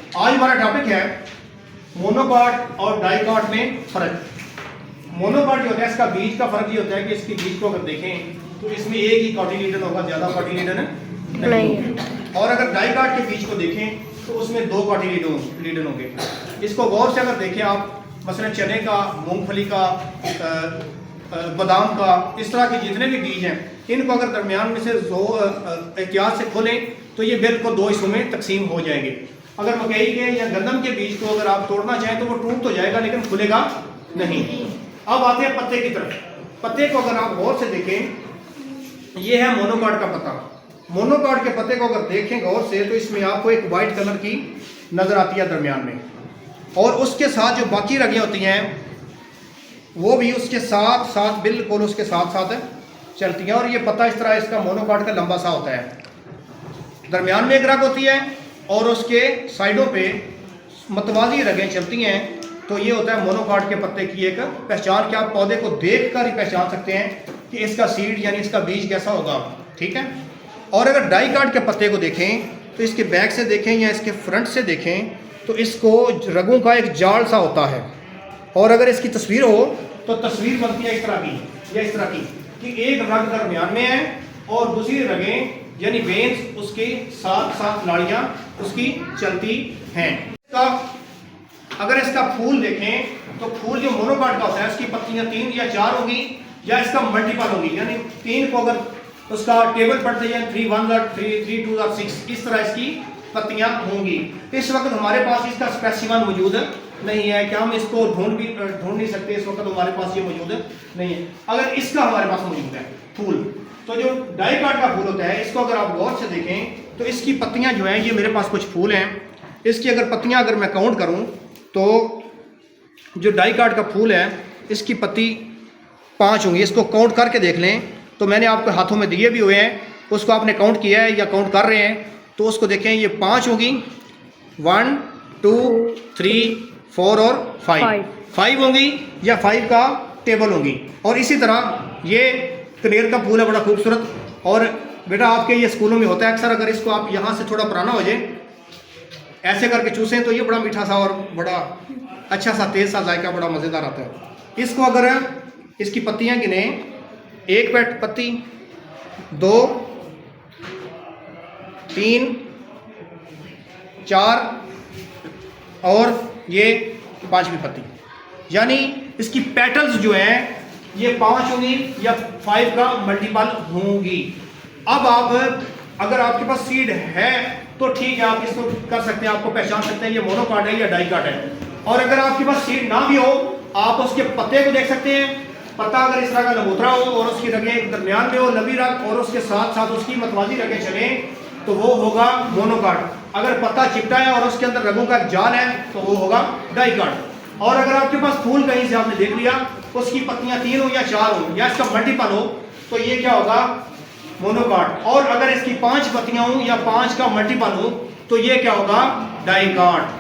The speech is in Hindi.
आज हमारा टॉपिक है मोनोकॉट और डाइकॉट में फर्क। मोनोकॉट जो होता है इसका बीज का फर्क ये होता है कि इसकी बीज को अगर देखें तो इसमें एक ही कॉटिलीडन होगा, ज्यादा कॉटिलीडन नहीं है। और अगर डाइकॉट के बीज को देखें तो उसमें दो कॉटिलीडन होंगे। इसको गौर से अगर देखें आप, मसलन चने का, मूंगफली का, बादाम का, इस तरह के जितने भी बीज हैं इनको अगर दरमियान में से एहतियात से खोलें तो ये बिल्कुल दो हिस्सों में तकसीम हो जाएंगे। अगर मकई के या गंदम के बीज को अगर आप तोड़ना चाहें तो वो टूट तो जाएगा लेकिन खुलेगा नहीं। अब आते हैं पत्ते की तरफ। पत्ते को अगर आप गौर से देखें, ये है मोनोकॉट का पत्ता। मोनोकॉट के पत्ते को अगर देखें गौर से तो इसमें आपको एक वाइट कलर की नजर आती है दरमियान में, और उसके साथ जो बाकी रगें होती हैं वो भी उसके साथ साथ बिल्कुल उसके साथ साथ चलती हैं। और ये पत्ता इस तरह इसका मोनोकॉट का लंबा सा होता है, दरमियान में एक रग होती है और उसके साइडों पे मतवाजी रगें चलती हैं। तो ये होता है मोनोकॉट के पत्ते की एक पहचान कि आप पौधे को देख कर ही पहचान सकते हैं कि इसका सीड यानी इसका बीज कैसा होगा, ठीक है। और अगर डाइकॉट के पत्ते को देखें तो इसके बैक से देखें या इसके फ्रंट से देखें तो इसको रगों का एक जाल सा होता है। और अगर इसकी तस्वीर हो तो तस्वीर बनती है इस तरह की या इस तरह की कि एक रग दरमियान में है और दूसरी रगें यानी वेन्स उसके साथ साथ नाड़ियां उसकी चलती हैं। अगर इसका फूल देखें तो फूल जो मोनोकॉट का होता है उसकी पत्तियां 3 या 4 होंगी या इसका मल्टीपल होगी, यानी 3 को अगर उसका टेबल पढ़ते हैं 3 1 3 3 2 6 इस तरह इसकी पत्तियां होंगी। इस वक्त हमारे पास इसका स्पेसिमन मौजूद नहीं है, क्या हम इसको ढूंढ नहीं सकते, इस वक्त हमारे पास ये मौजूद नहीं है। अगर इसका हमारे पास मौजूद है फूल, तो जो डाइकॉट का फूल होता है इसको अगर आप गौर से देखें तो इसकी पत्तियां जो हैं, ये मेरे पास कुछ फूल हैं, इसकी अगर पत्तियां अगर मैं काउंट करूं तो जो डाइकॉट का फूल है इसकी पत्ती 5 होंगी। इसको काउंट करके देख लें तो मैंने आपको हाथों में दिए भी हुए हैं, उसको आपने काउंट किया है या काउंट कर रहे हैं तो उसको देखें, ये 5 होंगी, 1 2 3 4 और 5 होंगी या 5 का टेबल होंगी। और इसी तरह ये कनेर का फूल है, बड़ा खूबसूरत। और बेटा आपके ये स्कूलों में होता है अक्सर, अगर इसको आप यहाँ से थोड़ा पुराना हो जाए ऐसे करके चूसें तो ये बड़ा मीठा सा और बड़ा अच्छा सा तेज सा जायका बड़ा मज़ेदार आता है। इसको अगर इसकी पत्तियाँ गिने, 1 पत्ती 2 3 4 और ये 5वीं पत्ती, यानी इसकी पेटल्स जो हैं ये 5 होंगी या 5 का मल्टीपल होंगी। अब आप अगर आपके पास सीड है तो ठीक है, आप इसको कर सकते हैं, आपको पहचान सकते हैं ये मोनोकॉट है या डाइकॉट है। और अगर आपके पास सीड ना भी हो आप उसके पत्ते को देख सकते हैं। पत्ता अगर इस तरह का लबोतरा हो और उसकी रगें दरमियान में हो, लंबी रग, और उसके साथ साथ उसकी मतवाजी रगें चलें तो वो होगा मोनोकॉट। अगर पत्ता चिपटा है और उसके अंदर रगों का जाल है तो वो होगा डाइकॉट। और अगर आपके पास फूल कहीं से आपने देख लिया उसकी पत्तियां 3 हो या 4 हो या इसका मल्टीपल हो तो ये क्या होगा, मोनोकॉट। और अगर इसकी 5 पत्तियां हो या 5 का मल्टीपल हो तो ये क्या होगा, डाइकॉट।